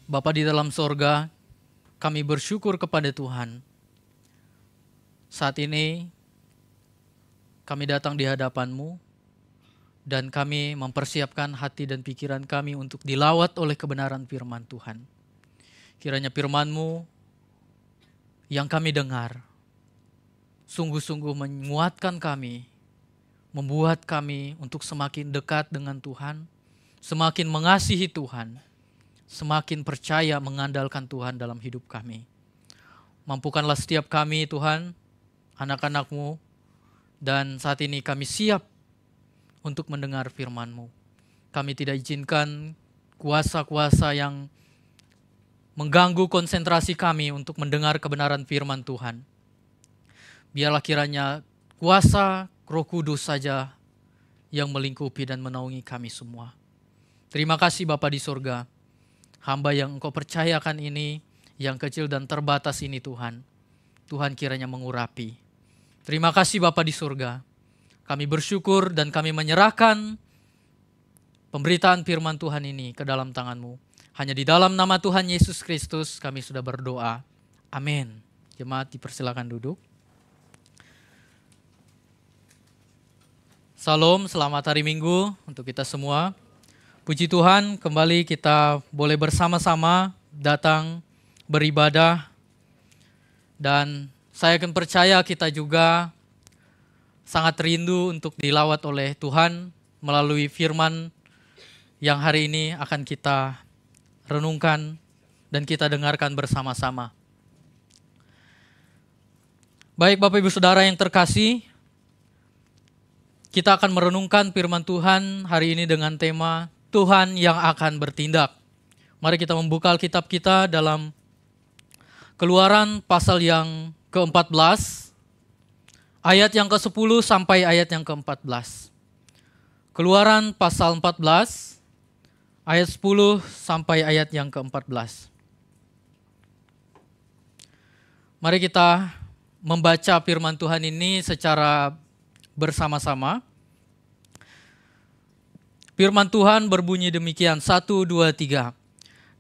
Bapa di dalam sorga, kami bersyukur kepada Tuhan. Saat ini kami datang di hadapan-Mu dan kami mempersiapkan hati dan pikiran kami untuk dilawat oleh kebenaran firman Tuhan. Kiranya firman-Mu yang kami dengar sungguh-sungguh menguatkan kami, membuat kami untuk semakin dekat dengan Tuhan, semakin mengasihi Tuhan, semakin percaya mengandalkan Tuhan dalam hidup kami. Mampukanlah setiap kami Tuhan, anak-anak-Mu, dan saat ini kami siap untuk mendengar firman-Mu. Kami tidak izinkan kuasa-kuasa yang mengganggu konsentrasi kami untuk mendengar kebenaran firman Tuhan. Biarlah kiranya kuasa Roh Kudus saja yang melingkupi dan menaungi kami semua. Terima kasih Bapa di surga. Hamba yang Engkau percayakan ini, yang kecil dan terbatas ini Tuhan. Tuhan kiranya mengurapi. Terima kasih Bapa di surga. Kami bersyukur dan kami menyerahkan pemberitaan firman Tuhan ini ke dalam tangan-Mu. Hanya di dalam nama Tuhan Yesus Kristus kami sudah berdoa. Amin. Jemaat dipersilakan duduk. Salam, selamat hari Minggu untuk kita semua. Puji Tuhan, kembali kita boleh bersama-sama datang beribadah. Dan saya akan percaya kita juga sangat rindu untuk dilawat oleh Tuhan melalui firman yang hari ini akan kita renungkan dan kita dengarkan bersama-sama. Baik Bapak Ibu Saudara yang terkasih, kita akan merenungkan firman Tuhan hari ini dengan tema Tuhan yang akan bertindak. Mari kita membuka Alkitab kita dalam Keluaran pasal yang ke-14, ayat yang ke-10 sampai ayat yang ke-14. Keluaran pasal 14, ayat 10 sampai ayat yang ke-14. Mari kita membaca firman Tuhan ini secara bersama-sama. Firman Tuhan berbunyi demikian, 1, 2, 3.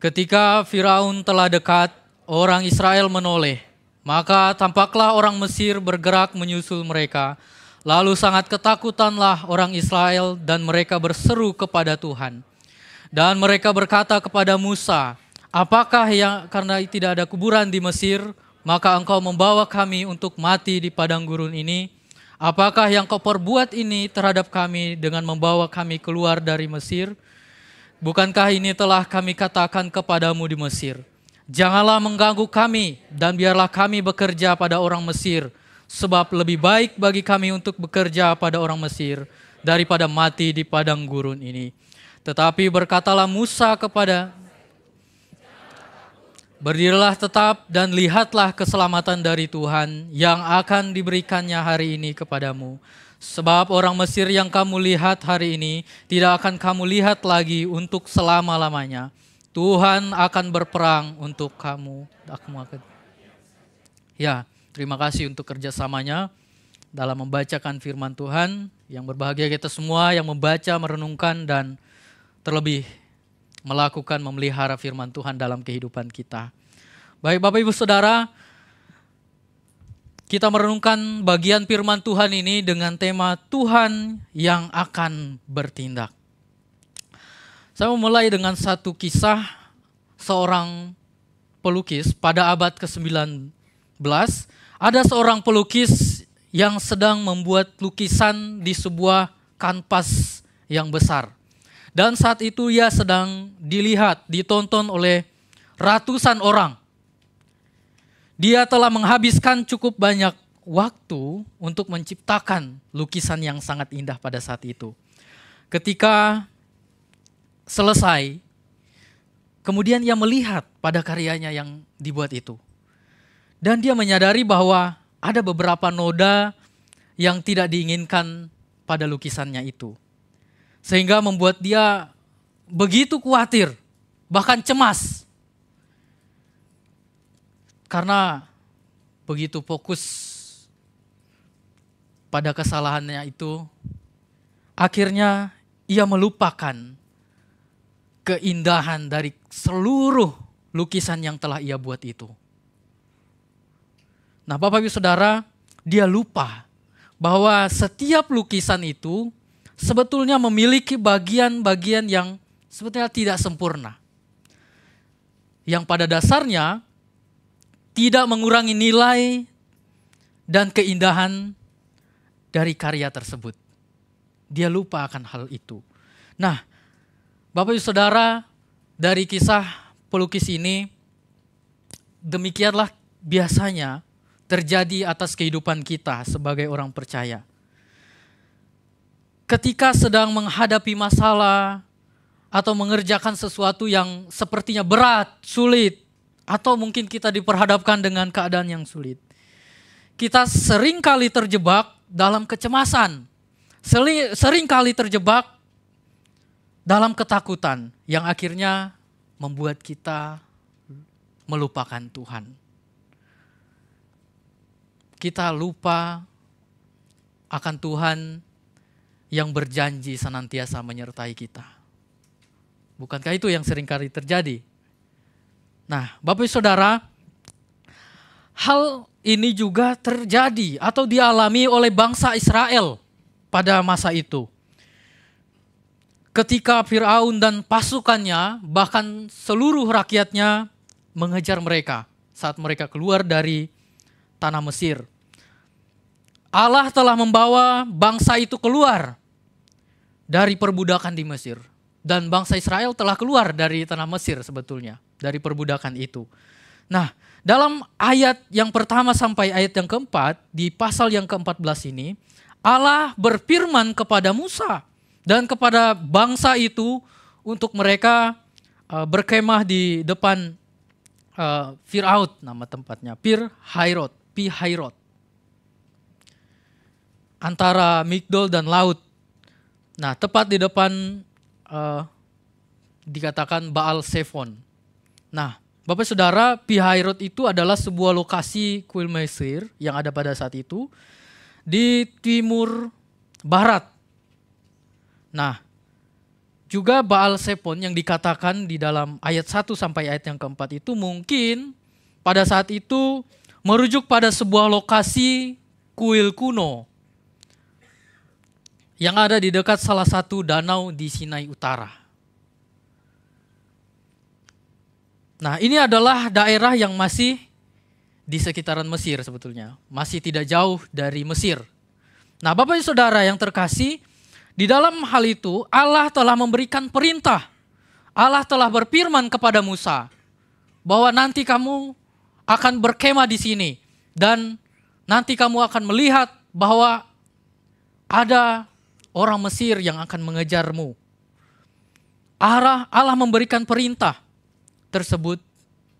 Ketika Firaun telah dekat, orang Israel menoleh. Maka tampaklah orang Mesir bergerak menyusul mereka. Lalu sangat ketakutanlah orang Israel dan mereka berseru kepada Tuhan. Dan mereka berkata kepada Musa, apakah yang karena tidak ada kuburan di Mesir, maka engkau membawa kami untuk mati di padang gurun ini? Apakah yang kau perbuat ini terhadap kami dengan membawa kami keluar dari Mesir? Bukankah ini telah kami katakan kepadamu di Mesir? Janganlah mengganggu kami dan biarlah kami bekerja pada orang Mesir, sebab lebih baik bagi kami untuk bekerja pada orang Mesir daripada mati di padang gurun ini. Tetapi berkatalah Musa kepada, berdirilah tetap dan lihatlah keselamatan dari Tuhan yang akan diberikannya hari ini kepadamu. Sebab orang Mesir yang kamu lihat hari ini tidak akan kamu lihat lagi untuk selama-lamanya. Tuhan akan berperang untuk kamu. Ya, terima kasih untuk kerjasamanya dalam membacakan firman Tuhan. Yang berbahagia kita semua yang membaca, merenungkan, dan terlebih melakukan, memelihara firman Tuhan dalam kehidupan kita. Baik Bapak Ibu Saudara, kita merenungkan bagian firman Tuhan ini dengan tema Tuhan yang akan bertindak. Saya memulai dengan satu kisah seorang pelukis pada abad ke-19. Ada seorang pelukis yang sedang membuat lukisan di sebuah kanvas yang besar. Dan saat itu ia sedang dilihat, ditonton oleh ratusan orang. Dia telah menghabiskan cukup banyak waktu untuk menciptakan lukisan yang sangat indah pada saat itu. Ketika selesai, kemudian ia melihat pada karyanya yang dibuat itu. Dan dia menyadari bahwa ada beberapa noda yang tidak diinginkan pada lukisannya itu. Sehingga membuat dia begitu khawatir, bahkan cemas. Karena begitu fokus pada kesalahannya itu, akhirnya ia melupakan keindahan dari seluruh lukisan yang telah ia buat itu. Nah, Bapak Ibu Saudara, dia lupa bahwa setiap lukisan itu sebetulnya memiliki bagian-bagian yang sebetulnya tidak sempurna. Yang pada dasarnya tidak mengurangi nilai dan keindahan dari karya tersebut. Dia lupa akan hal itu. Nah, Bapak Ibu Saudara, dari kisah pelukis ini, demikianlah biasanya terjadi atas kehidupan kita sebagai orang percaya. Ketika sedang menghadapi masalah atau mengerjakan sesuatu yang sepertinya berat, sulit, atau mungkin kita diperhadapkan dengan keadaan yang sulit, kita seringkali terjebak dalam kecemasan, seringkali terjebak dalam ketakutan yang akhirnya membuat kita melupakan Tuhan. Kita lupa akan Tuhan yang berjanji senantiasa menyertai kita. Bukankah itu yang seringkali terjadi? Nah, Bapak Ibu Saudara, hal ini juga terjadi atau dialami oleh bangsa Israel pada masa itu. Ketika Firaun dan pasukannya, bahkan seluruh rakyatnya mengejar mereka saat mereka keluar dari tanah Mesir. Allah telah membawa bangsa itu keluar dari perbudakan di Mesir. Dan bangsa Israel telah keluar dari tanah Mesir sebetulnya, dari perbudakan itu. Nah, dalam ayat yang pertama sampai ayat yang keempat, di pasal yang ke-14 ini, Allah berfirman kepada Musa dan kepada bangsa itu untuk mereka berkemah di depan Firaun, nama tempatnya, Pi-Hairot. Antara Migdol dan laut. Nah, tepat di depan dikatakan Baal Zephon. Nah, Bapak Saudara, Pi-Hairot itu adalah sebuah lokasi kuil Mesir yang ada pada saat itu di timur barat. Nah, juga Baal Zephon yang dikatakan di dalam ayat 1 sampai ayat yang keempat itu mungkin pada saat itu merujuk pada sebuah lokasi kuil kuno yang ada di dekat salah satu danau di Sinai Utara. Nah, ini adalah daerah yang masih di sekitaran Mesir sebetulnya. Masih tidak jauh dari Mesir. Nah, Bapak dan Saudara yang terkasih, di dalam hal itu Allah telah memberikan perintah. Allah telah berfirman kepada Musa bahwa nanti kamu akan berkemah di sini. Dan nanti kamu akan melihat bahwa ada orang Mesir yang akan mengejarmu. Allah memberikan perintah tersebut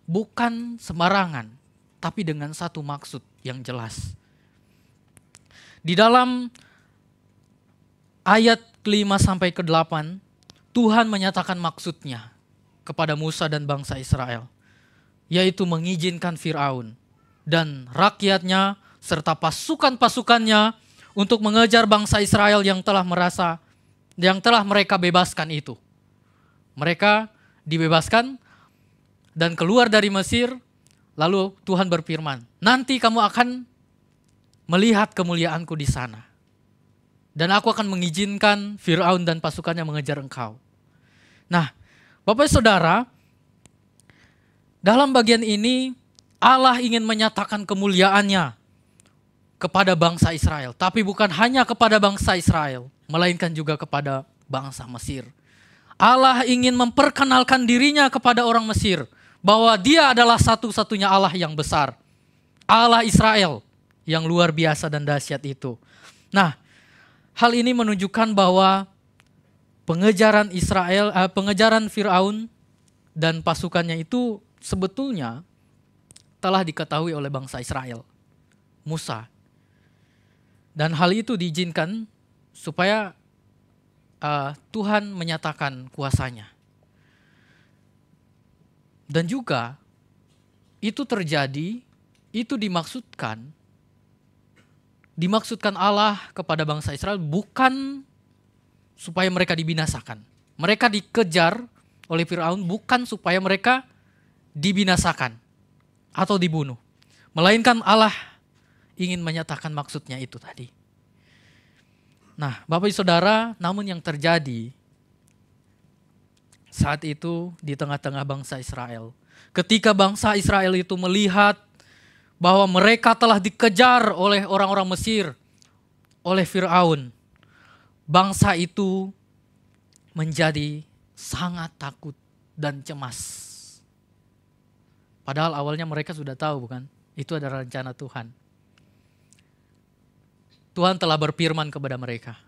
bukan sembarangan, tapi dengan satu maksud yang jelas. Di dalam ayat 5 sampai ke 8, Tuhan menyatakan maksudnya kepada Musa dan bangsa Israel, yaitu mengizinkan Firaun dan rakyatnya serta pasukan-pasukannya untuk mengejar bangsa Israel yang telah mereka bebaskan itu. Mereka dibebaskan dan keluar dari Mesir, lalu Tuhan berfirman, nanti kamu akan melihat kemuliaanku di sana. Dan aku akan mengizinkan Firaun dan pasukannya mengejar engkau. Nah, Bapak Saudara, dalam bagian ini Allah ingin menyatakan kemuliaannya kepada bangsa Israel. Tapi bukan hanya kepada bangsa Israel, melainkan juga kepada bangsa Mesir. Allah ingin memperkenalkan dirinya kepada orang Mesir, bahwa dia adalah satu-satunya Allah yang besar. Allah Israel yang luar biasa dan dahsyat itu. Nah, hal ini menunjukkan bahwa pengejaran Firaun dan pasukannya itu sebetulnya telah diketahui oleh bangsa Israel, Musa. Dan hal itu diizinkan supaya Tuhan menyatakan kuasanya. Dan juga itu terjadi, itu dimaksudkan Allah kepada bangsa Israel bukan supaya mereka dibinasakan. Mereka dikejar oleh Firaun bukan supaya mereka dibinasakan atau dibunuh. Melainkan Allah ingin menyatakan maksudnya itu tadi. Nah, Bapak Ibu Saudara, namun yang terjadi saat itu di tengah-tengah bangsa Israel. Ketika bangsa Israel itu melihat bahwa mereka telah dikejar oleh orang-orang Mesir, oleh Firaun, bangsa itu menjadi sangat takut dan cemas. Padahal awalnya mereka sudah tahu, bukan? Itu adalah rencana Tuhan. Tuhan telah berfirman kepada mereka.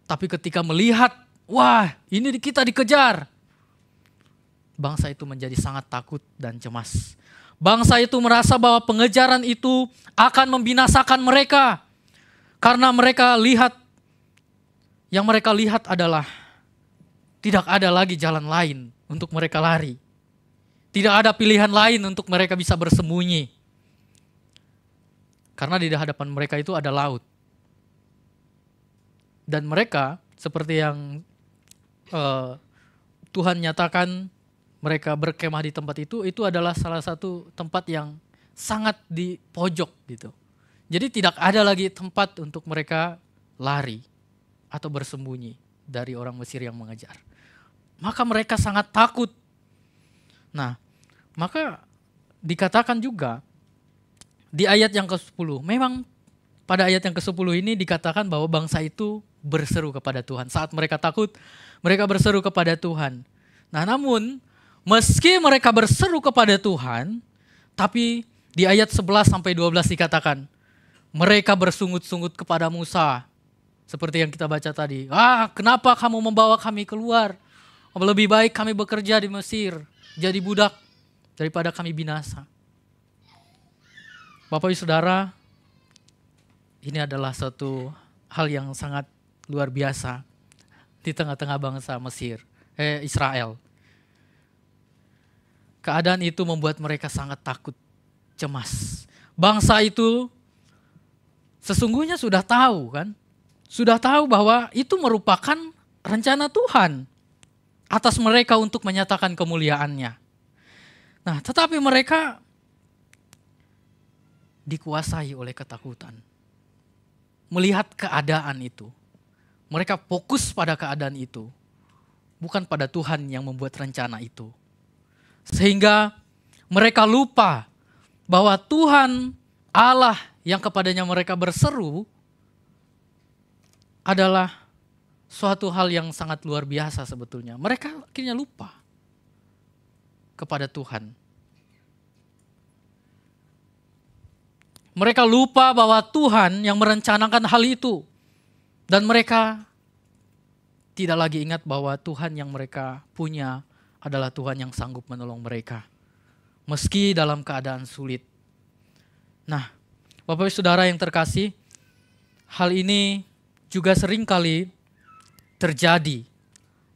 Tapi ketika melihat, wah, ini kita dikejar, bangsa itu menjadi sangat takut dan cemas. Bangsa itu merasa bahwa pengejaran itu akan membinasakan mereka. Karena mereka lihat, yang mereka lihat adalah tidak ada lagi jalan lain untuk mereka lari. Tidak ada pilihan lain untuk mereka bisa bersembunyi. Karena di hadapan mereka itu ada laut. Dan mereka seperti yang Tuhan nyatakan, mereka berkemah di tempat itu adalah salah satu tempat yang sangat di pojok gitu. Jadi tidak ada lagi tempat untuk mereka lari atau bersembunyi dari orang Mesir yang mengejar. Maka mereka sangat takut. Nah, maka dikatakan juga di ayat yang ke-10, memang pada ayat yang ke-10 ini dikatakan bahwa bangsa itu berseru kepada Tuhan. Saat mereka takut, mereka berseru kepada Tuhan. Nah, namun meski mereka berseru kepada Tuhan, tapi di ayat 11 sampai 12 dikatakan, mereka bersungut-sungut kepada Musa. Seperti yang kita baca tadi. Kenapa kamu membawa kami keluar? Lebih baik kami bekerja di Mesir, jadi budak, daripada kami binasa. Bapak Ibu Saudara, ini adalah suatu hal yang sangat luar biasa di tengah-tengah bangsa Israel. Keadaan itu membuat mereka sangat takut, cemas. Bangsa itu sesungguhnya sudah tahu kan? Sudah tahu bahwa itu merupakan rencana Tuhan atas mereka untuk menyatakan kemuliaannya. Nah, tetapi mereka dikuasai oleh ketakutan. Melihat keadaan itu. Mereka fokus pada keadaan itu. Bukan pada Tuhan yang membuat rencana itu. Sehingga mereka lupa bahwa Tuhan Allah yang kepadanya mereka berseru adalah suatu hal yang sangat luar biasa sebetulnya. Mereka akhirnya lupa kepada Tuhan. Mereka lupa bahwa Tuhan yang merencanakan hal itu. Dan mereka tidak lagi ingat bahwa Tuhan yang mereka punya adalah Tuhan yang sanggup menolong mereka. Meski dalam keadaan sulit. Nah, Bapak Ibu Saudara yang terkasih, hal ini juga seringkali terjadi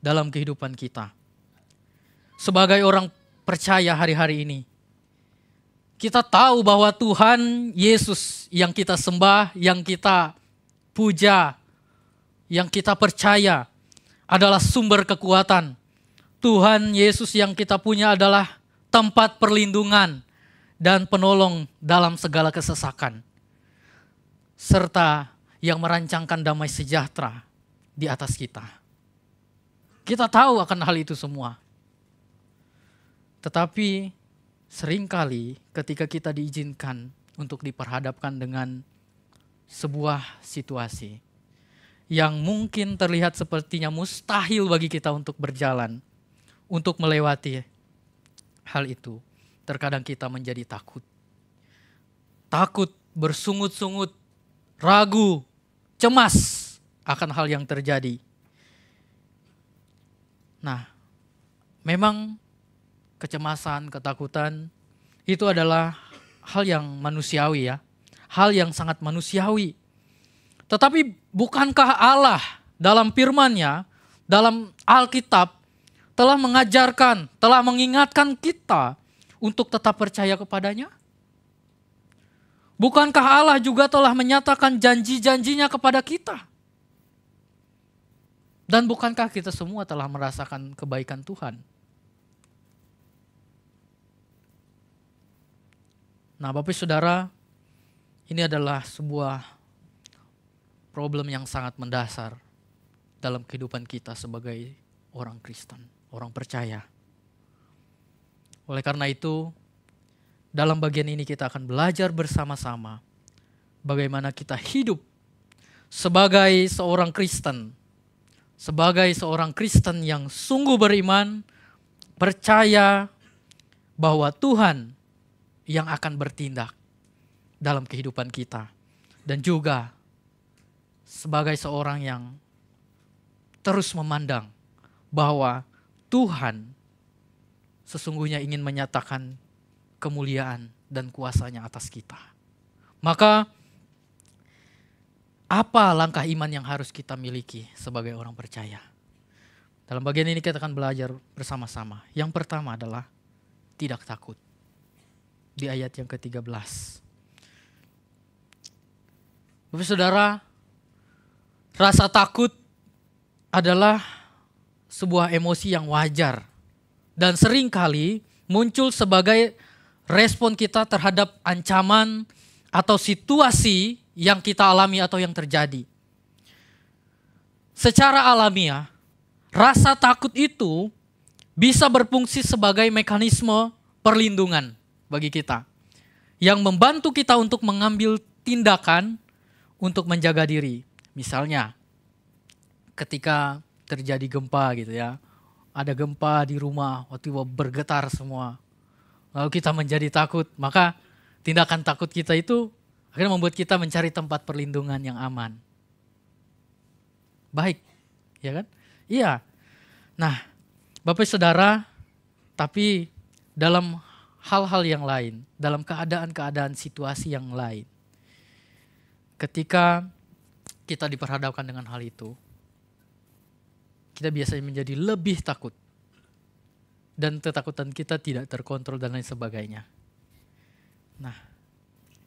dalam kehidupan kita. Sebagai orang percaya hari-hari ini, kita tahu bahwa Tuhan Yesus yang kita sembah, yang kita puja, yang kita percaya adalah sumber kekuatan. Tuhan Yesus yang kita punya adalah tempat perlindungan dan penolong dalam segala kesesakan. Serta yang merancangkan damai sejahtera di atas kita. Kita tahu akan hal itu semua. Tetapi seringkali ketika kita diizinkan untuk diperhadapkan dengan sebuah situasi yang mungkin terlihat sepertinya mustahil bagi kita untuk berjalan, untuk melewati hal itu. Terkadang kita menjadi takut. Takut, bersungut-sungut, ragu, cemas akan hal yang terjadi. Nah, memang kecemasan, ketakutan itu adalah hal yang manusiawi ya. Hal yang sangat manusiawi. Tetapi bukankah Allah dalam firman-Nya, dalam Alkitab, telah mengajarkan, telah mengingatkan kita untuk tetap percaya kepadanya? Bukankah Allah juga telah menyatakan janji-janjinya kepada kita? Dan bukankah kita semua telah merasakan kebaikan Tuhan? Nah, Bapak Saudara, ini adalah sebuah problem yang sangat mendasar dalam kehidupan kita sebagai orang Kristen, orang percaya. Oleh karena itu, dalam bagian ini kita akan belajar bersama-sama bagaimana kita hidup sebagai seorang Kristen. Sebagai seorang Kristen yang sungguh beriman, percaya bahwa Tuhan yang akan bertindak dalam kehidupan kita. Dan juga sebagai seorang yang terus memandang bahwa Tuhan sesungguhnya ingin menyatakan kemuliaan dan kuasanya atas kita. Maka apa langkah iman yang harus kita miliki sebagai orang percaya? Dalam bagian ini kita akan belajar bersama-sama. Yang pertama adalah tidak takut. Di ayat yang ke-13. Bapak Saudara, rasa takut adalah sebuah emosi yang wajar dan seringkali muncul sebagai respon kita terhadap ancaman atau situasi yang kita alami atau yang terjadi. Secara alamiah, rasa takut itu bisa berfungsi sebagai mekanisme perlindungan bagi kita yang membantu kita untuk mengambil tindakan untuk menjaga diri. Misalnya, ketika terjadi gempa gitu ya, ada gempa di rumah, waktu bergetar semua, lalu kita menjadi takut, maka tindakan takut kita itu akhirnya membuat kita mencari tempat perlindungan yang aman. Baik, ya kan? Iya. Nah, Bapak Saudara, tapi dalam hal-hal yang lain, dalam keadaan-keadaan situasi yang lain, ketika kita diperhadapkan dengan hal itu, kita biasanya menjadi lebih takut. Dan ketakutan kita tidak terkontrol dan lain sebagainya. Nah,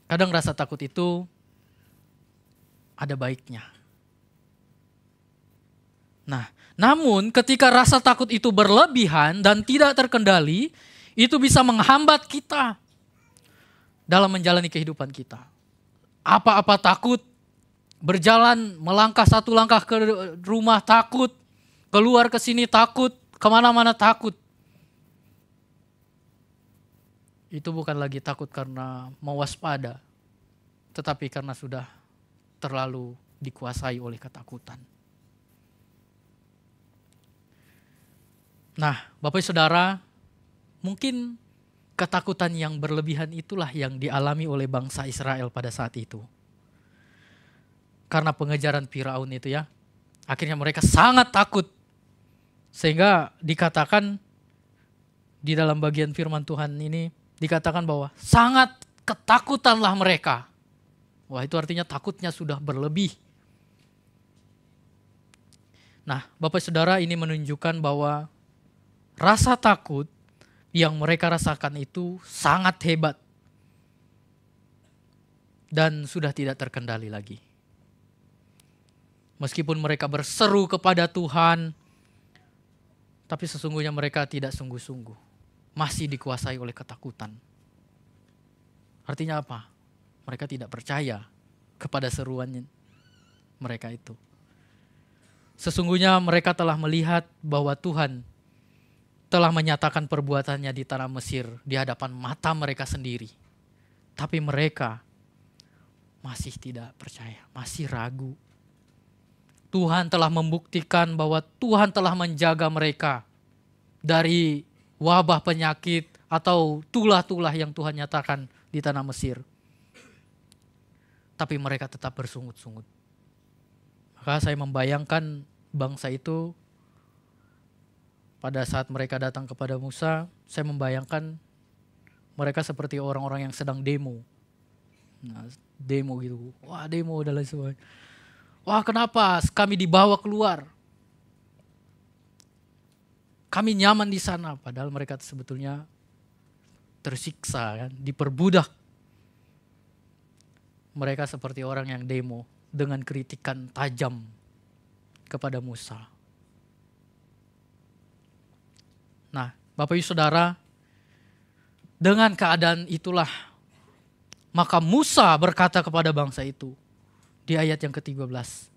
kadang rasa takut itu ada baiknya. Nah, namun ketika rasa takut itu berlebihan dan tidak terkendali, itu bisa menghambat kita dalam menjalani kehidupan kita. Apa-apa takut, berjalan melangkah satu langkah ke rumah takut, keluar ke sini takut, kemana-mana takut. Itu bukan lagi takut karena mau waspada, tetapi karena sudah terlalu dikuasai oleh ketakutan. Nah, Bapak Saudara, mungkin ketakutan yang berlebihan itulah yang dialami oleh bangsa Israel pada saat itu. Karena pengejaran Firaun itu ya, akhirnya mereka sangat takut. Sehingga dikatakan di dalam bagian firman Tuhan ini, dikatakan bahwa sangat ketakutanlah mereka. Wah, itu artinya takutnya sudah berlebih. Nah, Bapak Saudara, ini menunjukkan bahwa rasa takut yang mereka rasakan itu sangat hebat. Dan sudah tidak terkendali lagi. Meskipun mereka berseru kepada Tuhan, tapi sesungguhnya mereka tidak sungguh-sungguh. Masih dikuasai oleh ketakutan. Artinya apa? Mereka tidak percaya kepada seruan mereka itu. Sesungguhnya mereka telah melihat bahwa Tuhan telah menyatakan perbuatannya di tanah Mesir di hadapan mata mereka sendiri. Tapi mereka masih tidak percaya, masih ragu. Tuhan telah membuktikan bahwa Tuhan telah menjaga mereka dari wabah penyakit atau tulah-tulah yang Tuhan nyatakan di tanah Mesir. Tapi mereka tetap bersungut-sungut. Maka saya membayangkan bangsa itu pada saat mereka datang kepada Musa, saya membayangkan mereka seperti orang-orang yang sedang demo. Nah, demo gitu. Wah, demo dan lain sebagainya. Wah, kenapa kami dibawa keluar? Kami nyaman di sana, padahal mereka sebetulnya tersiksa, kan? Diperbudak. Mereka seperti orang yang demo dengan kritikan tajam kepada Musa. Nah, Bapak Ibu Saudara, dengan keadaan itulah Maka Musa berkata kepada bangsa itu di ayat yang ke-13.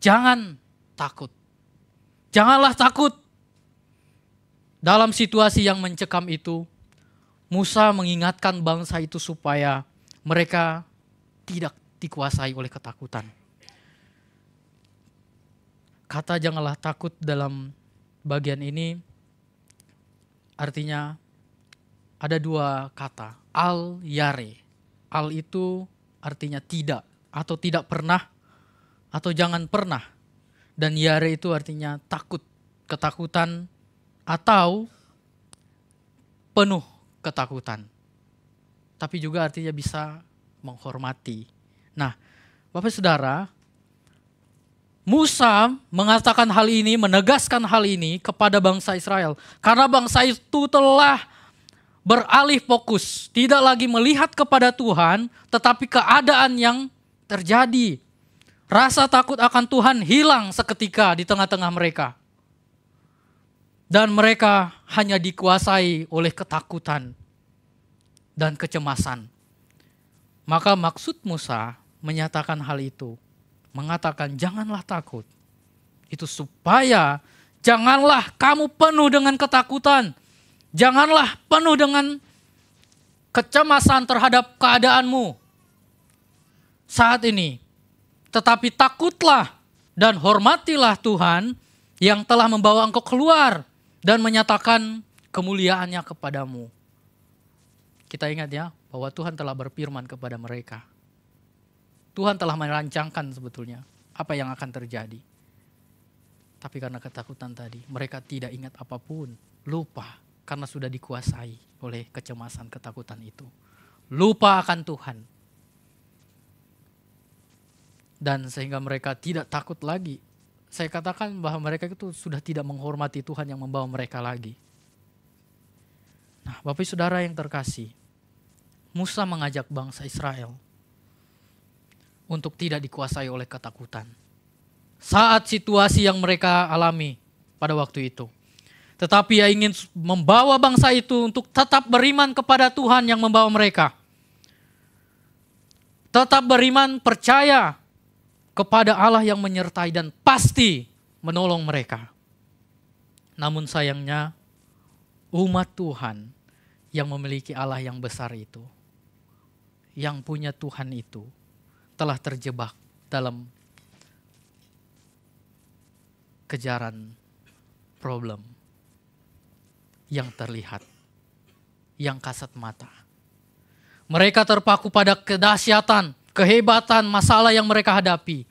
Jangan takut. Janganlah takut. Dalam situasi yang mencekam itu, Musa mengingatkan bangsa itu supaya mereka tidak dikuasai oleh ketakutan. Kata janganlah takut dalam bagian ini artinya ada dua kata, al-yare. Al itu artinya tidak, atau tidak pernah, atau jangan pernah. Dan yare itu artinya takut, ketakutan, atau penuh ketakutan. Tapi juga artinya bisa menghormati. Nah, Bapak Saudara, Musa mengatakan hal ini, menegaskan hal ini kepada bangsa Israel. Karena bangsa itu telah beralih fokus, tidak lagi melihat kepada Tuhan, tetapi keadaan yang terjadi. Rasa takut akan Tuhan hilang seketika di tengah-tengah mereka. Dan mereka hanya dikuasai oleh ketakutan dan kecemasan. Maka maksud Musa menyatakan hal itu, mengatakan janganlah takut. Itu supaya janganlah kamu penuh dengan ketakutan. Janganlah penuh dengan kecemasan terhadap keadaanmu saat ini. Tetapi takutlah dan hormatilah Tuhan yang telah membawa engkau keluar dan menyatakan kemuliaannya kepadamu. Kita ingat ya, bahwa Tuhan telah berfirman kepada mereka. Tuhan telah merancangkan sebetulnya apa yang akan terjadi. Tapi karena ketakutan tadi, mereka tidak ingat apapun, lupa. Karena sudah dikuasai oleh kecemasan, ketakutan itu. Lupa akan Tuhan. Dan sehingga mereka tidak takut lagi. Saya katakan bahwa mereka itu sudah tidak menghormati Tuhan yang membawa mereka lagi. Nah, Bapak Saudara yang terkasih, Musa mengajak bangsa Israel untuk tidak dikuasai oleh ketakutan. Saat situasi yang mereka alami pada waktu itu. Tetapi ia ingin membawa bangsa itu untuk tetap beriman kepada Tuhan yang membawa mereka. Tetap beriman, percaya kepada Allah yang menyertai dan pasti menolong mereka. Namun sayangnya umat Tuhan yang memiliki Allah yang besar itu, yang punya Tuhan itu, telah terjebak dalam kejaran problem yang terlihat, yang kasat mata. Mereka terpaku pada kedahsyatan, kehebatan, masalah yang mereka hadapi.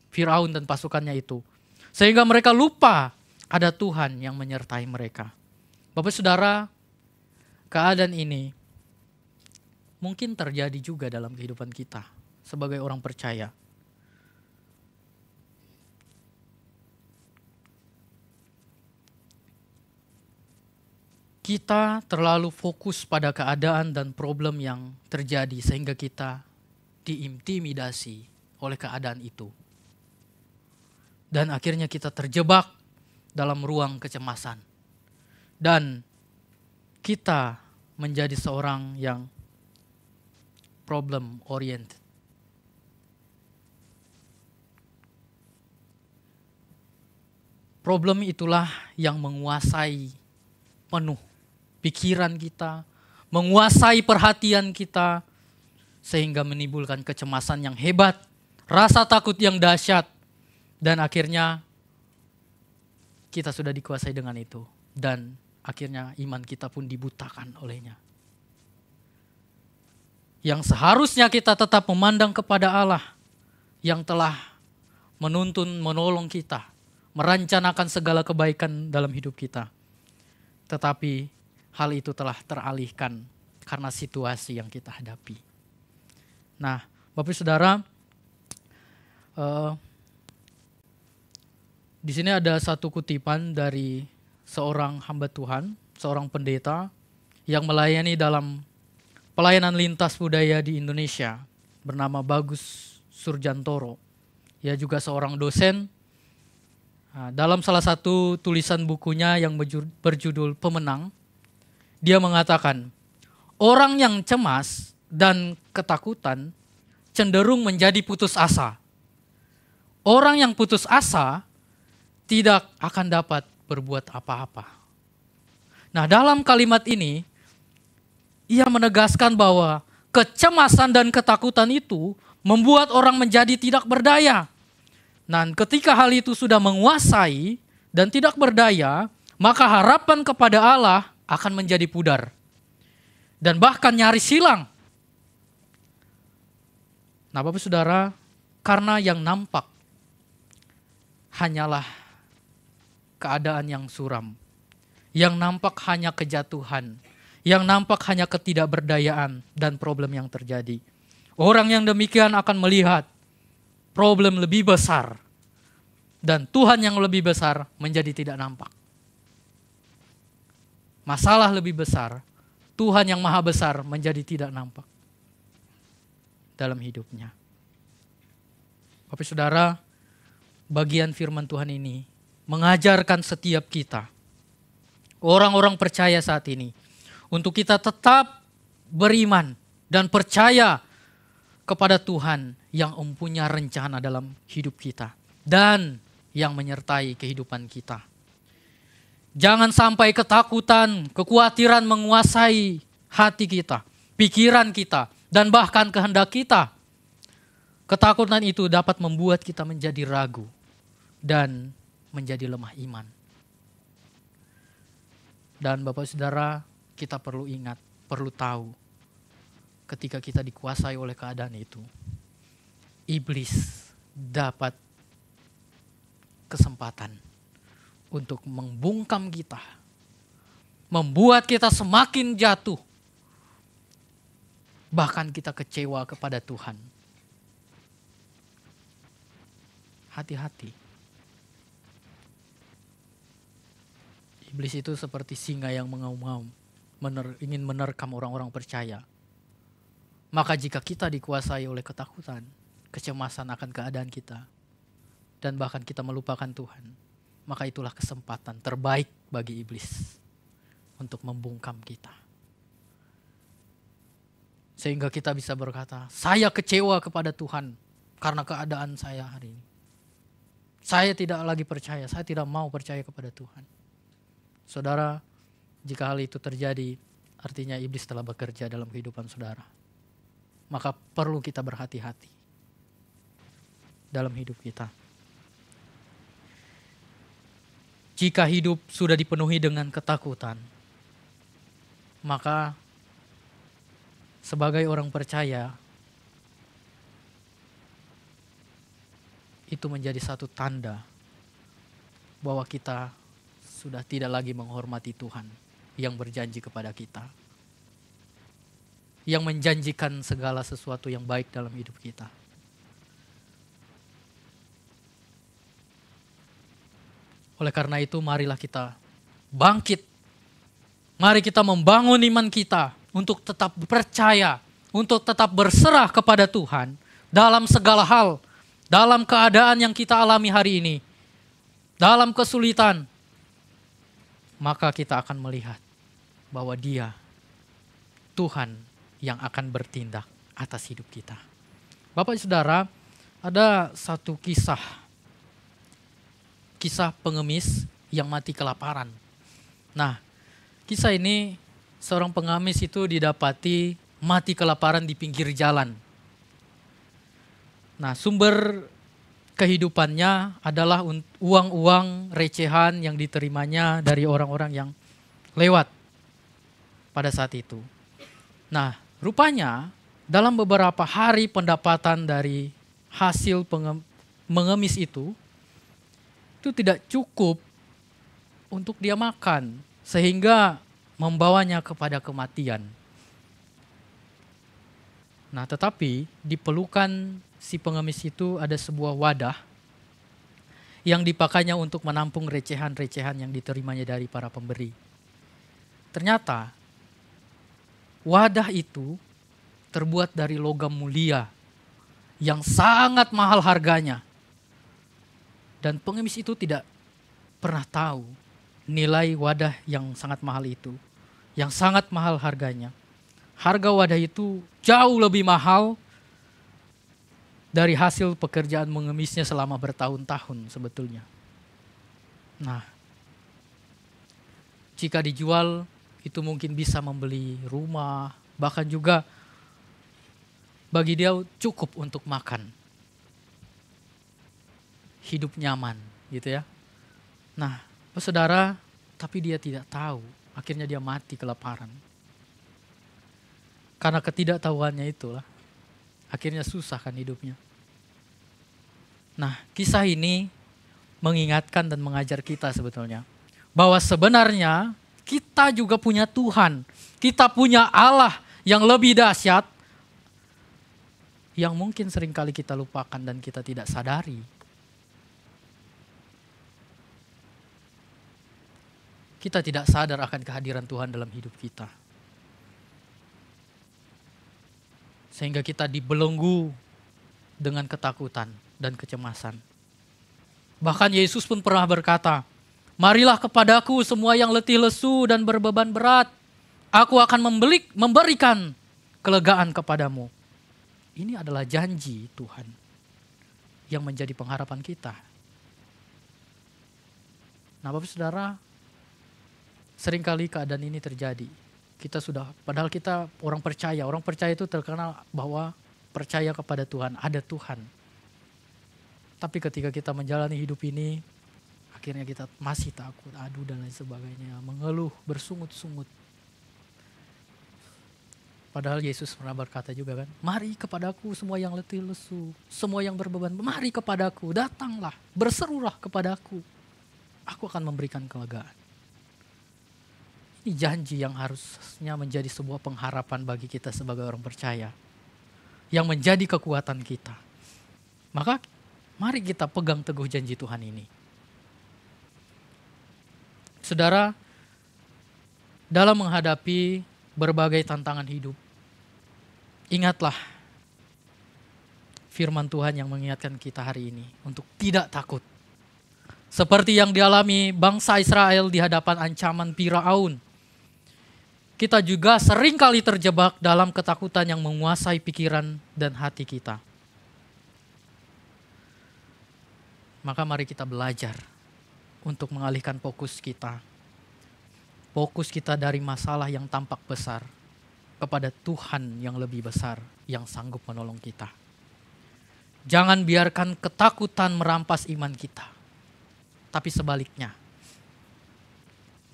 Firaun dan pasukannya itu. Sehingga mereka lupa ada Tuhan yang menyertai mereka. Bapak Saudara, keadaan ini mungkin terjadi juga dalam kehidupan kita sebagai orang percaya. Kita terlalu fokus pada keadaan dan problem yang terjadi sehingga kita diintimidasi oleh keadaan itu. Dan akhirnya kita terjebak dalam ruang kecemasan. Dan kita menjadi seorang yang problem oriented. Problem itulah yang menguasai penuh pikiran kita, menguasai perhatian kita, sehingga menimbulkan kecemasan yang hebat, rasa takut yang dahsyat, dan akhirnya kita sudah dikuasai dengan itu. Dan akhirnya iman kita pun dibutakan olehnya. Yang seharusnya kita tetap memandang kepada Allah yang telah menuntun, menolong kita, merancanakan segala kebaikan dalam hidup kita. Tetapi hal itu telah teralihkan karena situasi yang kita hadapi. Nah, Bapak Saudara, di sini ada satu kutipan dari seorang hamba Tuhan, seorang pendeta yang melayani dalam pelayanan lintas budaya di Indonesia, bernama Bagus Surjantoro. Ia juga seorang dosen. Dalam salah satu tulisan bukunya yang berjudul Pemenang, Dia mengatakan, orang yang cemas dan ketakutan cenderung menjadi putus asa. Orang yang putus asa tidak akan dapat berbuat apa-apa. Nah, dalam kalimat ini, ia menegaskan bahwa kecemasan dan ketakutan itu membuat orang menjadi tidak berdaya. Dan ketika hal itu sudah menguasai dan tidak berdaya, maka harapan kepada Allah akan menjadi pudar. Dan bahkan nyaris hilang. Nah, Bapak Saudara, karena yang nampak hanyalah keadaan yang suram. Yang nampak hanya kejatuhan. Yang nampak hanya ketidakberdayaan dan problem yang terjadi. Orang yang demikian akan melihat problem lebih besar. Dan Tuhan yang lebih besar menjadi tidak nampak. Masalah lebih besar, Tuhan yang maha besar menjadi tidak nampak dalam hidupnya. Bapak Saudara, bagian firman Tuhan ini mengajarkan setiap kita, orang-orang percaya saat ini, untuk kita tetap beriman dan percaya kepada Tuhan yang mempunyai rencana dalam hidup kita dan yang menyertai kehidupan kita. Jangan sampai ketakutan, kekhawatiran menguasai hati kita, pikiran kita, dan bahkan kehendak kita. Ketakutan itu dapat membuat kita menjadi ragu dan menjadi lemah iman. Dan Bapak Saudara, kita perlu ingat, perlu tahu, ketika kita dikuasai oleh keadaan itu, iblis dapat kesempatan untuk membungkam kita, membuat kita semakin jatuh, bahkan kita kecewa kepada Tuhan. Hati-hati. Iblis itu seperti singa yang mengaum-ngaum, ingin menerkam orang-orang percaya. Maka jika kita dikuasai oleh ketakutan, kecemasan akan keadaan kita, dan bahkan kita melupakan Tuhan, maka itulah kesempatan terbaik bagi iblis untuk membungkam kita. Sehingga kita bisa berkata, saya kecewa kepada Tuhan karena keadaan saya hari ini. Saya tidak lagi percaya, saya tidak mau percaya kepada Tuhan. Saudara, jika hal itu terjadi, artinya iblis telah bekerja dalam kehidupan saudara. Maka perlu kita berhati-hati dalam hidup kita. Jika hidup sudah dipenuhi dengan ketakutan, maka sebagai orang percaya, itu menjadi satu tanda bahwa kita sudah tidak lagi menghormati Tuhan yang berjanji kepada kita, yang menjanjikan segala sesuatu yang baik dalam hidup kita. Oleh karena itu, marilah kita bangkit. Mari kita membangun iman kita untuk tetap percaya, untuk tetap berserah kepada Tuhan dalam segala hal, dalam keadaan yang kita alami hari ini, dalam kesulitan. Maka kita akan melihat bahwa Dia, Tuhan yang akan bertindak atas hidup kita. Bapak Saudara, ada satu kisah pengemis yang mati kelaparan. Nah, kisah ini seorang pengemis itu didapati mati kelaparan di pinggir jalan. Nah, sumber kehidupannya adalah uang-uang recehan yang diterimanya dari orang-orang yang lewat pada saat itu. Nah, rupanya dalam beberapa hari pendapatan dari hasil mengemis itu tidak cukup untuk dia makan, sehingga membawanya kepada kematian. Nah, tetapi di pelukan si pengemis itu ada sebuah wadah yang dipakainya untuk menampung recehan-recehan yang diterimanya dari para pemberi. Ternyata wadah itu terbuat dari logam mulia yang sangat mahal harganya. Dan pengemis itu tidak pernah tahu nilai wadah yang sangat mahal itu. yang sangat mahal harganya. Harga wadah itu jauh lebih mahal dari hasil pekerjaan mengemisnya selama bertahun-tahun sebetulnya. Nah, jika dijual itu mungkin bisa membeli rumah, bahkan juga bagi dia cukup untuk makan. Hidup nyaman gitu ya. Nah, saudara, tapi dia tidak tahu, akhirnya dia mati kelaparan. Karena ketidaktahuannya itulah, akhirnya susah kan hidupnya. Nah, kisah ini mengingatkan dan mengajar kita sebetulnya, bahwa sebenarnya kita juga punya Tuhan. Kita punya Allah yang lebih dahsyat, yang mungkin seringkali kita lupakan dan kita tidak sadari. Kita tidak sadar akan kehadiran Tuhan dalam hidup kita. Sehingga kita dibelenggu dengan ketakutan dan kecemasan. Bahkan Yesus pun pernah berkata, "Marilah kepadaku semua yang letih lesu dan berbeban berat. Aku akan memberikan kelegaan kepadamu." Ini adalah janji Tuhan yang menjadi pengharapan kita. Nah, Bapak Saudara, seringkali keadaan ini terjadi. Padahal kita orang percaya itu terkenal bahwa percaya kepada Tuhan, ada Tuhan. Tapi ketika kita menjalani hidup ini, akhirnya kita masih takut, aduh dan lain sebagainya, mengeluh, bersungut-sungut. Padahal Yesus pernah berkata juga kan, "Mari kepadaku semua yang letih lesu, semua yang berbeban, mari kepadaku, datanglah, berserulah kepadaku. Aku akan memberikan kelegaan." Ini janji yang harusnya menjadi sebuah pengharapan bagi kita sebagai orang percaya, yang menjadi kekuatan kita. Maka mari kita pegang teguh janji Tuhan ini. Saudara, dalam menghadapi berbagai tantangan hidup, ingatlah firman Tuhan yang mengingatkan kita hari ini untuk tidak takut. Seperti yang dialami bangsa Israel di hadapan ancaman Firaun, kita juga seringkali terjebak dalam ketakutan yang menguasai pikiran dan hati kita. Maka mari kita belajar untuk mengalihkan fokus kita. Fokus kita dari masalah yang tampak besar kepada Tuhan yang lebih besar yang sanggup menolong kita. Jangan biarkan ketakutan merampas iman kita. Tapi sebaliknya,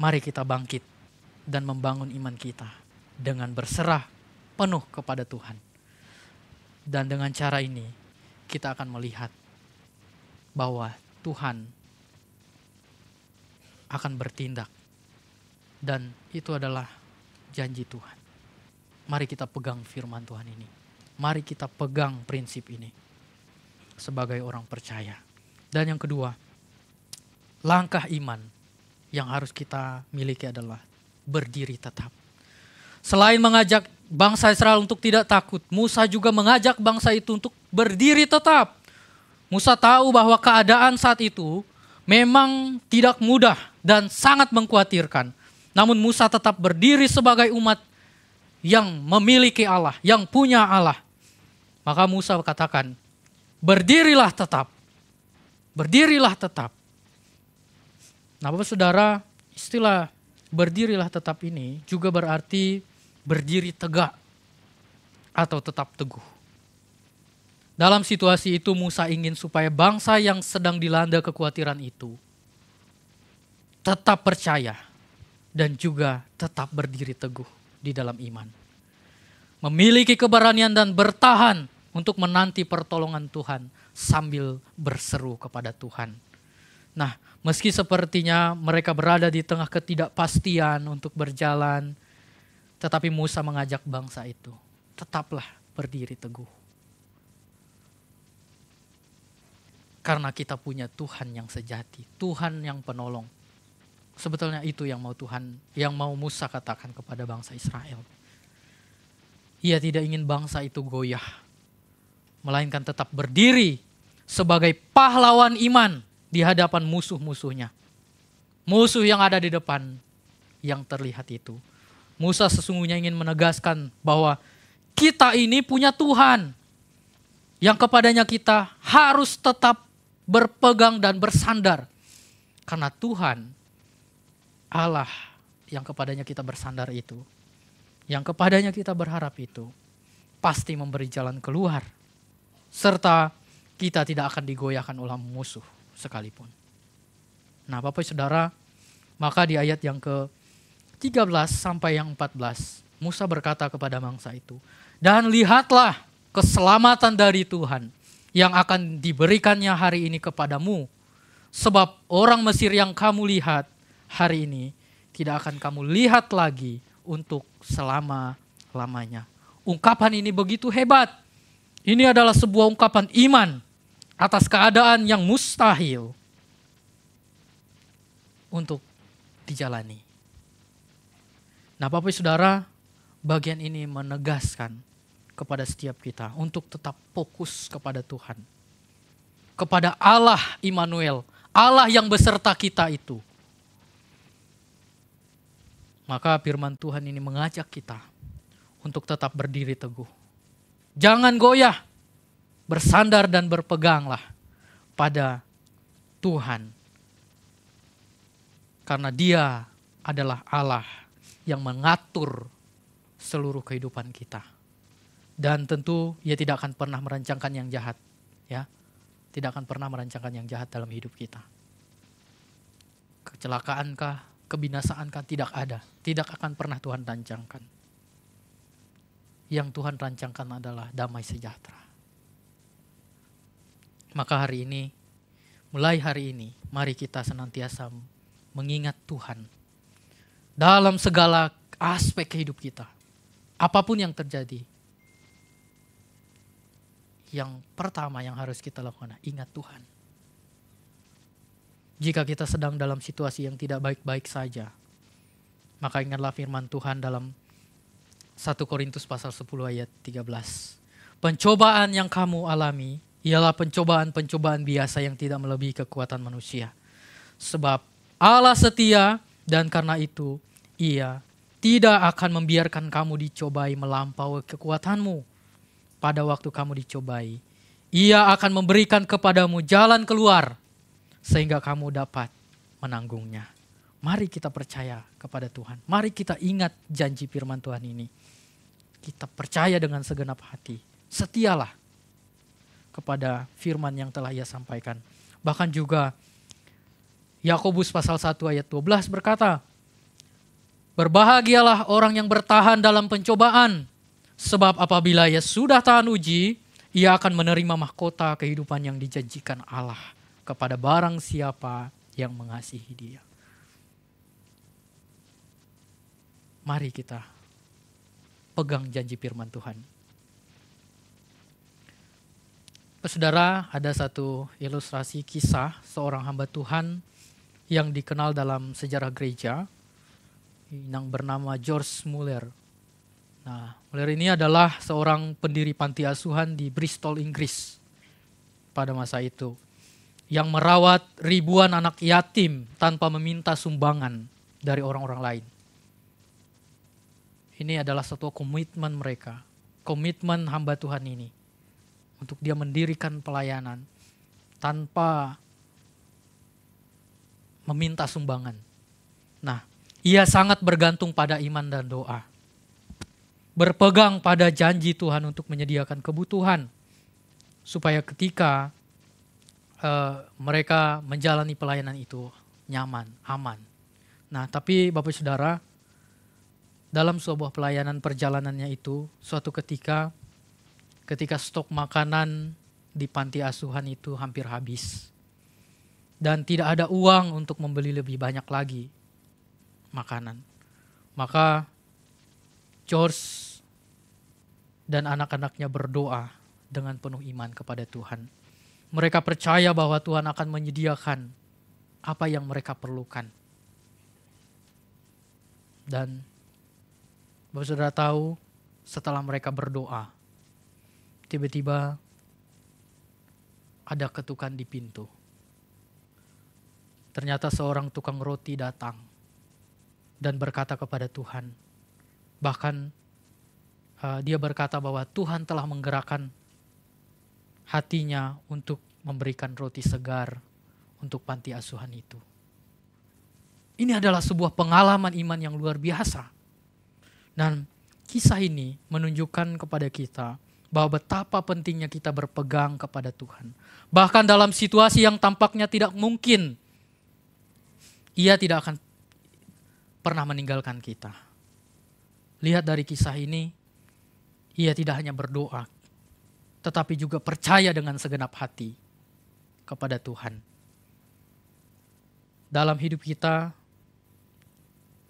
mari kita bangkit dan membangun iman kita dengan berserah penuh kepada Tuhan. Dan dengan cara ini kita akan melihat bahwa Tuhan akan bertindak. Dan itu adalah janji Tuhan. Mari kita pegang firman Tuhan ini. Mari kita pegang prinsip ini sebagai orang percaya. Dan yang kedua, langkah iman yang harus kita miliki adalah berdiri tetap. Selain mengajak bangsa Israel untuk tidak takut, Musa juga mengajak bangsa itu untuk berdiri tetap. Musa tahu bahwa keadaan saat itu memang tidak mudah dan sangat mengkhawatirkan. Namun Musa tetap berdiri sebagai umat yang memiliki Allah, yang punya Allah. Maka Musa katakan, berdirilah tetap. Berdirilah tetap. Nah, Bapak Saudara, istilah berdirilah tetap ini juga berarti berdiri tegak atau tetap teguh. Dalam situasi itu Musa ingin supaya bangsa yang sedang dilanda kekhawatiran itu tetap percaya dan juga tetap berdiri teguh di dalam iman. Memiliki keberanian dan bertahan untuk menanti pertolongan Tuhan sambil berseru kepada Tuhan. Nah, meski sepertinya mereka berada di tengah ketidakpastian untuk berjalan, tetapi Musa mengajak bangsa itu, tetaplah berdiri teguh. Karena kita punya Tuhan yang sejati, Tuhan yang penolong. Sebetulnya itu yang mau Musa katakan kepada bangsa Israel. Ia tidak ingin bangsa itu goyah, melainkan tetap berdiri sebagai pahlawan iman di hadapan musuh-musuhnya. Musuh yang ada di depan yang terlihat itu. Musa sesungguhnya ingin menegaskan bahwa kita ini punya Tuhan yang kepadanya kita harus tetap berpegang dan bersandar. Karena Tuhan, Allah yang kepadanya kita bersandar itu, yang kepadanya kita berharap itu, pasti memberi jalan keluar. Serta kita tidak akan digoyahkan oleh musuh sekalipun. Nah Bapak Saudara, maka di ayat yang ke-13 sampai yang 14, Musa berkata kepada bangsa itu, dan lihatlah keselamatan dari Tuhan yang akan diberikannya hari ini kepadamu. Sebab orang Mesir yang kamu lihat hari ini tidak akan kamu lihat lagi untuk selama-lamanya. Ungkapan ini begitu hebat. Ini adalah sebuah ungkapan iman atas keadaan yang mustahil untuk dijalani. Nah Bapak Saudara, bagian ini menegaskan kepada setiap kita untuk tetap fokus kepada Tuhan. Kepada Allah Immanuel, Allah yang beserta kita itu. Maka firman Tuhan ini mengajak kita untuk tetap berdiri teguh. Jangan goyah, bersandar dan berpeganglah pada Tuhan. Karena Dia adalah Allah yang mengatur seluruh kehidupan kita. Dan tentu Ia tidak akan pernah merancangkan yang jahat. Ya, tidak akan pernah merancangkan yang jahat dalam hidup kita. Kecelakaankah, kebinasaankah, tidak ada. Tidak akan pernah Tuhan rancangkan. Yang Tuhan rancangkan adalah damai sejahtera. Maka hari ini, mulai hari ini, mari kita senantiasa mengingat Tuhan dalam segala aspek hidup kita. Apapun yang terjadi, yang pertama yang harus kita lakukan, ingat Tuhan. Jika kita sedang dalam situasi yang tidak baik-baik saja, maka ingatlah firman Tuhan dalam 1 Korintus pasal 10 ayat 13. Pencobaan yang kamu alami ialah pencobaan-pencobaan biasa yang tidak melebihi kekuatan manusia. Sebab Allah setia dan karena itu Ia tidak akan membiarkan kamu dicobai melampaui kekuatanmu. Pada waktu kamu dicobai, Ia akan memberikan kepadamu jalan keluar sehingga kamu dapat menanggungnya. Mari kita percaya kepada Tuhan. Mari kita ingat janji firman Tuhan ini. Kita percaya dengan segenap hati. Setialah kepada firman yang telah Ia sampaikan. Bahkan juga Yakobus pasal 1 ayat 12 berkata, berbahagialah orang yang bertahan dalam pencobaan. Sebab apabila ia sudah tahan uji, ia akan menerima mahkota kehidupan yang dijanjikan Allah kepada barang siapa yang mengasihi Dia. Mari kita pegang janji firman Tuhan. Saudara, ada satu ilustrasi kisah seorang hamba Tuhan yang dikenal dalam sejarah gereja yang bernama George Muller. Nah, Muller ini adalah seorang pendiri panti asuhan di Bristol, Inggris pada masa itu, yang merawat ribuan anak yatim tanpa meminta sumbangan dari orang-orang lain. Ini adalah satu komitmen mereka, komitmen hamba Tuhan ini, untuk dia mendirikan pelayanan tanpa meminta sumbangan. Nah, ia sangat bergantung pada iman dan doa. Berpegang pada janji Tuhan untuk menyediakan kebutuhan. Supaya ketika mereka menjalani pelayanan itu nyaman, aman. Nah tapi Bapak Saudara, dalam sebuah pelayanan perjalanannya itu, suatu ketika stok makanan di panti asuhan itu hampir habis. Dan tidak ada uang untuk membeli lebih banyak lagi makanan. Maka George dan anak-anaknya berdoa dengan penuh iman kepada Tuhan. Mereka percaya bahwa Tuhan akan menyediakan apa yang mereka perlukan. Dan Bapak Saudara tahu, setelah mereka berdoa, tiba-tiba ada ketukan di pintu. Ternyata seorang tukang roti datang dan berkata kepada Tuhan, Bahkan dia berkata bahwa Tuhan telah menggerakkan hatinya untuk memberikan roti segar untuk panti asuhan itu. Ini adalah sebuah pengalaman iman yang luar biasa. Dan kisah ini menunjukkan kepada kita bahwa betapa pentingnya kita berpegang kepada Tuhan. Bahkan dalam situasi yang tampaknya tidak mungkin, Ia tidak akan pernah meninggalkan kita. Lihat dari kisah ini, Ia tidak hanya berdoa, tetapi juga percaya dengan segenap hati kepada Tuhan. Dalam hidup kita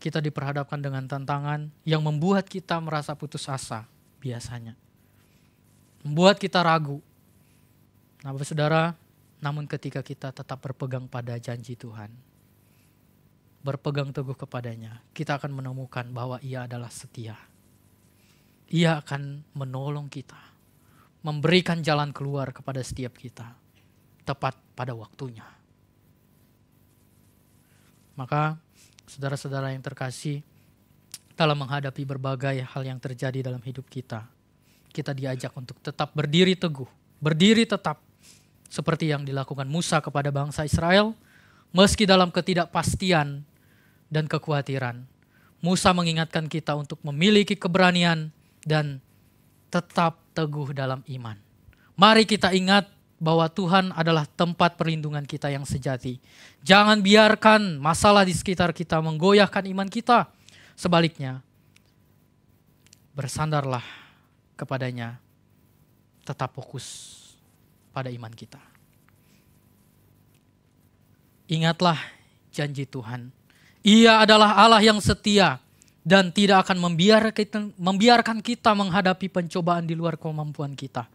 diperhadapkan dengan tantangan yang membuat kita merasa putus asa biasanya. Membuat kita ragu. Nah, saudara, namun ketika kita tetap berpegang pada janji Tuhan, berpegang teguh kepadanya, kita akan menemukan bahwa Ia adalah setia. Ia akan menolong kita, memberikan jalan keluar kepada setiap kita, tepat pada waktunya. Maka, saudara-saudara yang terkasih, dalam menghadapi berbagai hal yang terjadi dalam hidup kita diajak untuk tetap berdiri teguh, berdiri tetap seperti yang dilakukan Musa kepada bangsa Israel, meski dalam ketidakpastian dan kekhawatiran. Musa mengingatkan kita untuk memiliki keberanian dan tetap teguh dalam iman. Mari kita ingat bahwa Tuhan adalah tempat perlindungan kita yang sejati. Jangan biarkan masalah di sekitar kita menggoyahkan iman kita. Sebaliknya, bersandarlah kepadanya, tetap fokus pada iman kita. Ingatlah janji Tuhan. Ia adalah Allah yang setia dan tidak akan membiarkan kita menghadapi pencobaan di luar kemampuan kita.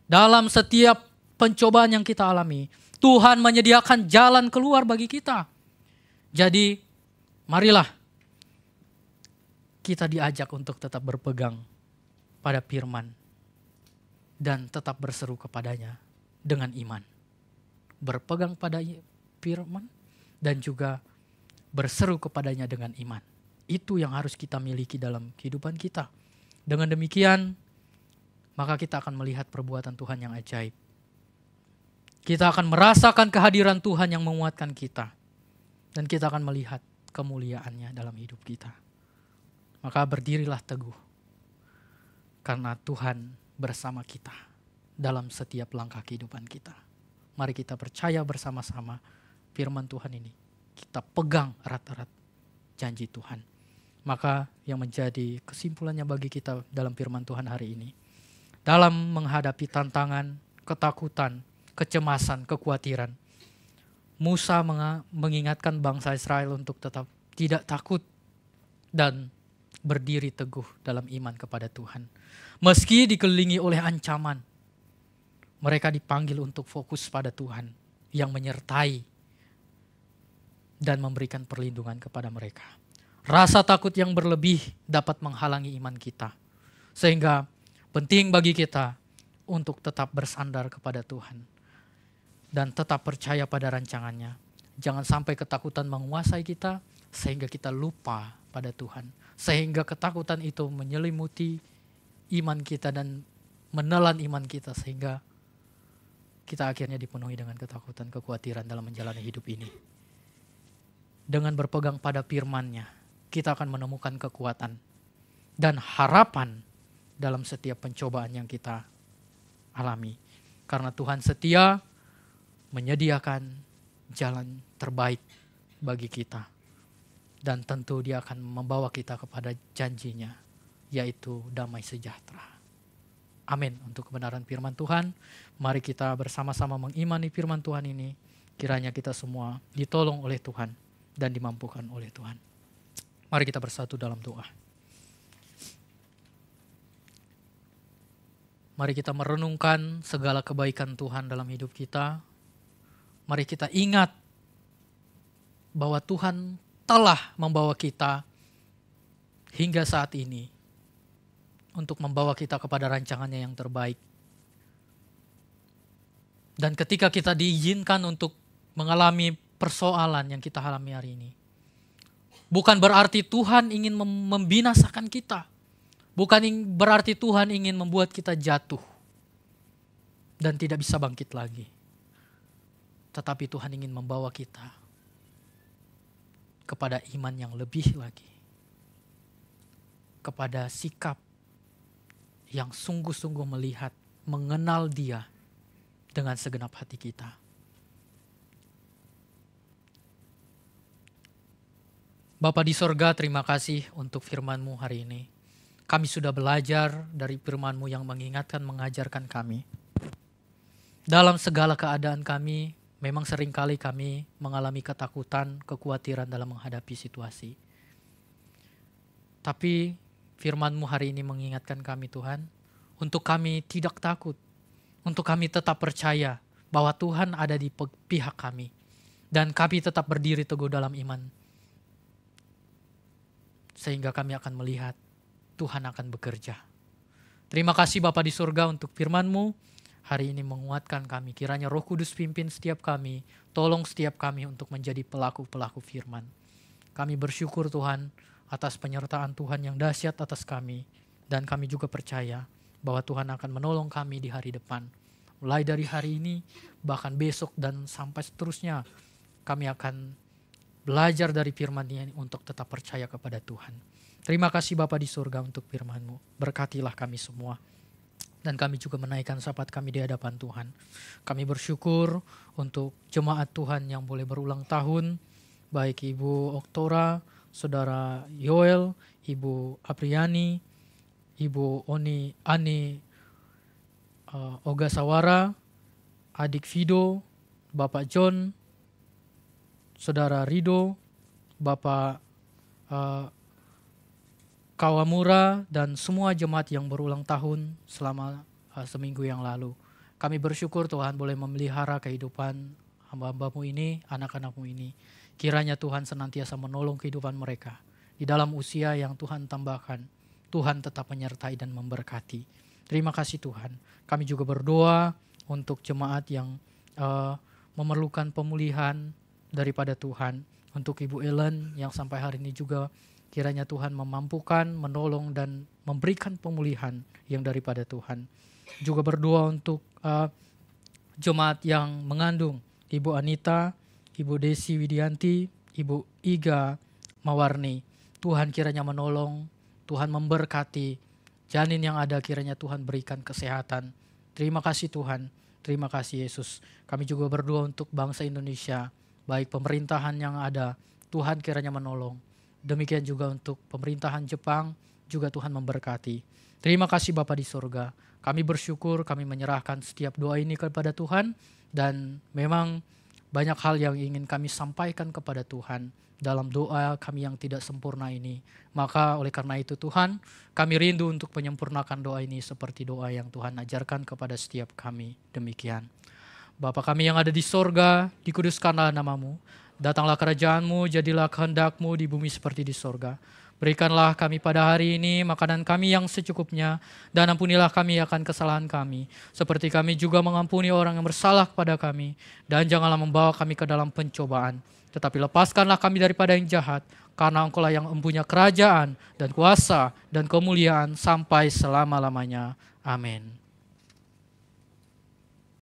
Dalam setiap pencobaan yang kita alami, Tuhan menyediakan jalan keluar bagi kita. Jadi, marilah kita diajak untuk tetap berpegang pada firman dan tetap berseru kepadanya dengan iman. Berpegang pada firman dan juga berseru kepadanya dengan iman. Itu yang harus kita miliki dalam kehidupan kita. Dengan demikian, maka kita akan melihat perbuatan Tuhan yang ajaib. Kita akan merasakan kehadiran Tuhan yang menguatkan kita. Dan kita akan melihat kemuliaannya dalam hidup kita. Maka berdirilah teguh. Karena Tuhan bersama kita dalam setiap langkah kehidupan kita. Mari kita percaya bersama-sama firman Tuhan ini. Kita pegang erat-erat janji Tuhan. Maka yang menjadi kesimpulannya bagi kita dalam firman Tuhan hari ini. Dalam menghadapi tantangan, ketakutan, kecemasan, kekhawatiran. Musa mengingatkan bangsa Israel untuk tetap tidak takut dan berdiri teguh dalam iman kepada Tuhan. Meski dikelilingi oleh ancaman, mereka dipanggil untuk fokus pada Tuhan yang menyertai dan memberikan perlindungan kepada mereka. Rasa takut yang berlebih dapat menghalangi iman kita. Sehingga penting bagi kita untuk tetap bersandar kepada Tuhan. Dan tetap percaya pada rancangannya. Jangan sampai ketakutan menguasai kita sehingga kita lupa pada Tuhan. Sehingga ketakutan itu menyelimuti iman kita dan menelan iman kita sehingga kita akhirnya dipenuhi dengan ketakutan, kekhawatiran dalam menjalani hidup ini. Dengan berpegang pada firman-Nya, kita akan menemukan kekuatan dan harapan dalam setiap pencobaan yang kita alami. Karena Tuhan setia menyediakan jalan terbaik bagi kita. Dan tentu Dia akan membawa kita kepada janji-Nya, yaitu damai sejahtera. Amin. Untuk kebenaran firman Tuhan, mari kita bersama-sama mengimani firman Tuhan ini. Kiranya kita semua ditolong oleh Tuhan dan dimampukan oleh Tuhan. Mari kita bersatu dalam doa. Mari kita merenungkan segala kebaikan Tuhan dalam hidup kita. Mari kita ingat bahwa Tuhan telah membawa kita hingga saat ini untuk membawa kita kepada rancangannya yang terbaik. Dan ketika kita diizinkan untuk mengalami persoalan yang kita alami hari ini, bukan berarti Tuhan ingin membinasakan kita. Bukan berarti Tuhan ingin membuat kita jatuh dan tidak bisa bangkit lagi. Tetapi Tuhan ingin membawa kita kepada iman yang lebih lagi. Kepada sikap yang sungguh-sungguh melihat, mengenal Dia dengan segenap hati kita. Bapa di sorga, terima kasih untuk firman-Mu hari ini. Kami sudah belajar dari firman-Mu yang mengingatkan, mengajarkan kami. Dalam segala keadaan kami, memang seringkali kami mengalami ketakutan, kekhawatiran dalam menghadapi situasi. Tapi firman-Mu hari ini mengingatkan kami Tuhan, untuk kami tidak takut, untuk kami tetap percaya bahwa Tuhan ada di pihak kami. Dan kami tetap berdiri teguh dalam iman. Sehingga kami akan melihat Tuhan akan bekerja. Terima kasih Bapa di surga untuk firman-Mu. Hari ini menguatkan kami. Kiranya Roh Kudus pimpin setiap kami. Tolong setiap kami untuk menjadi pelaku-pelaku firman. Kami bersyukur Tuhan atas penyertaan Tuhan yang dahsyat atas kami. Dan kami juga percaya bahwa Tuhan akan menolong kami di hari depan. Mulai dari hari ini, bahkan besok dan sampai seterusnya. Kami akan belajar dari firman-Nya untuk tetap percaya kepada Tuhan. Terima kasih Bapa di surga untuk firman-Mu. Berkatilah kami semua. Dan kami juga menaikkan syafaat kami di hadapan Tuhan. Kami bersyukur untuk jemaat Tuhan yang boleh berulang tahun. Baik Ibu Oktora, Saudara Yoel, Ibu Apriani, Ibu Ani Ogasawara, Adik Fido, Bapak John, Saudara Rido, Bapak Kawamura, dan semua jemaat yang berulang tahun selama seminggu yang lalu. Kami bersyukur Tuhan boleh memelihara kehidupan hamba-hamba-Mu ini, anak-anak-Mu ini. Kiranya Tuhan senantiasa menolong kehidupan mereka. Di dalam usia yang Tuhan tambahkan, Tuhan tetap menyertai dan memberkati. Terima kasih Tuhan. Kami juga berdoa untuk jemaat yang memerlukan pemulihan daripada Tuhan. Untuk Ibu Ellen yang sampai hari ini juga kiranya Tuhan memampukan, menolong dan memberikan pemulihan yang daripada Tuhan. Juga berdoa untuk jemaat yang mengandung Ibu Anita, Ibu Desi Widianti, Ibu Iga Mawarni. Tuhan kiranya menolong, Tuhan memberkati janin yang ada, kiranya Tuhan berikan kesehatan. Terima kasih Tuhan, terima kasih Yesus. Kami juga berdoa untuk bangsa Indonesia, baik pemerintahan yang ada, Tuhan kiranya menolong. Demikian juga untuk pemerintahan Jepang, juga Tuhan memberkati. Terima kasih Bapa di surga. Kami bersyukur, kami menyerahkan setiap doa ini kepada Tuhan. Dan memang banyak hal yang ingin kami sampaikan kepada Tuhan dalam doa kami yang tidak sempurna ini. Maka oleh karena itu Tuhan, kami rindu untuk menyempurnakan doa ini seperti doa yang Tuhan ajarkan kepada setiap kami. Demikian. Bapa kami yang ada di sorga, dikuduskanlah nama-Mu. Datanglah kerajaan-Mu, jadilah kehendak-Mu di bumi seperti di sorga. Berikanlah kami pada hari ini makanan kami yang secukupnya, dan ampunilah kami akan kesalahan kami, seperti kami juga mengampuni orang yang bersalah kepada kami. Dan janganlah membawa kami ke dalam pencobaan, tetapi lepaskanlah kami daripada yang jahat, karena Engkau-lah yang mempunyai kerajaan dan kuasa dan kemuliaan sampai selama-lamanya. Amin.